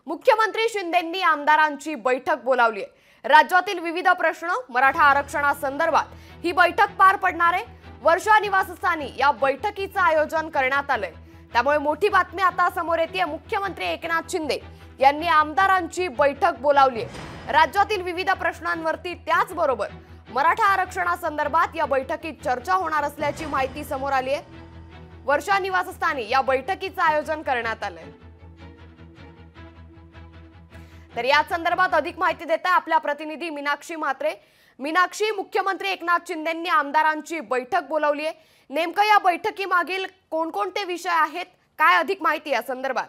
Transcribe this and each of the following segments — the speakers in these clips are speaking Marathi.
मुख्यमंत्री शिंदेंनी आमदारांची बैठक बोलावली आहे। राज्यातील विविध प्रश्न मराठा आरक्षणासंदर्भात ही बैठक पार पडणार आहे। वर्षा निवासस्थानी या बैठकीचं आयोजन करण्यात आलंय। त्यामुळे मोठी बातमी आता समोर येते। मुख्यमंत्री एकनाथ शिंदे यांनी आमदारांची बैठक बोलावली आहे। राज्यातील विविध प्रश्नांवरती त्याचबरोबर मराठा आरक्षणासंदर्भात या बैठकीत चर्चा होणार असल्याची माहिती समोर आली आहे। वर्षा निवासस्थानी या बैठकीचं आयोजन करण्यात आलंय। तर या संदर्भात अधिक माहिती देत आहे आपल्या प्रतिनिधी मीनाक्षी म्हात्रे। मीनाक्षी, मुख्यमंत्री एकनाथ शिंदेंनी आमदारांची बैठक बोलावली आहे। नेमकं या बैठकीमागील कोणकोणते विषय आहेत, काय अधिक माहिती या संदर्भात?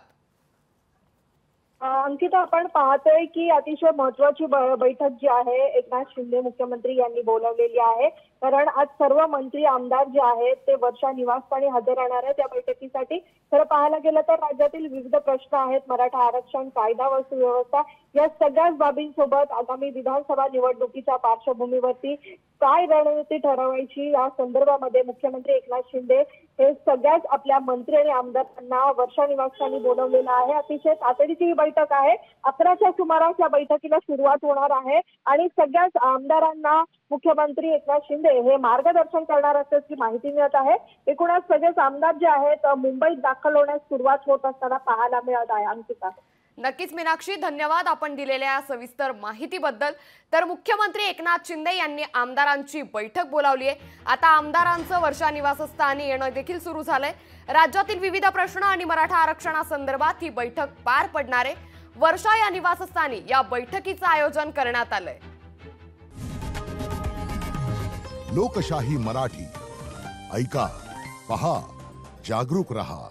अंकिता, आपण पाहतोय की अतिशय महत्त्वाची बैठक जी आहे एकनाथ शिंदे मुख्यमंत्री यांनी बोलावलेली आहे। कारण आज सर्व मंत्री आमदार जे आहेत ते वर्षा निवासस्थानी हजर राहणार आहेत या बैठकीसाठी। खरं पाहायला गेलं तर राज्यातील विविध प्रश्न आहेत, मराठा आरक्षण, कायदा व सुव्यवस्था या सगळ्याच बाबींसोबत आगामी विधानसभा निवडणुकीच्या पार्श्वभूमीवरती काय रणनीती ठरवायची या संदर्भामध्ये मुख्यमंत्री एकनाथ शिंदे हे सगळ्याच आपल्या मंत्री आणि आमदारांना वर्षा निवासस्थानी बोलवलेलं आहे। अतिशय तातडीची ही बैठक आहे। 11च्या सुमारास या बैठकीला सुरुवात होणार आहे आणि सगळ्याच आमदारांना मुख्यमंत्री एकनाथ शिंदे हे मार्गदर्शन करणार असल्याची माहिती मिळत आहे। एकूणच सगळेच आमदार जे आहेत मुंबईत दाखल होण्यास सुरुवात होत असताना पाहायला मिळत आहे। अंकिता, नक्कीच मीनाक्षी, धन्यवाद आपण दिलेल्या सविस्तर माहितीबद्दल। तर मुख्यमंत्री एकनाथ शिंदे यांनी आमदारांची बैठक बोलावली आहे। आता आमदारांचं वर्षा निवासस्थानी येणं देखील सुरू झालंय। राज्यातील विविध प्रश्न आणि मराठा आरक्षणासंदर्भात ही बैठक पार पडणार आहे। वर्षा या निवासस्थानी या बैठकीचं आयोजन करण्यात आलंय। लोकशाही मराठी ऐका, पहा, जागरूक रहा।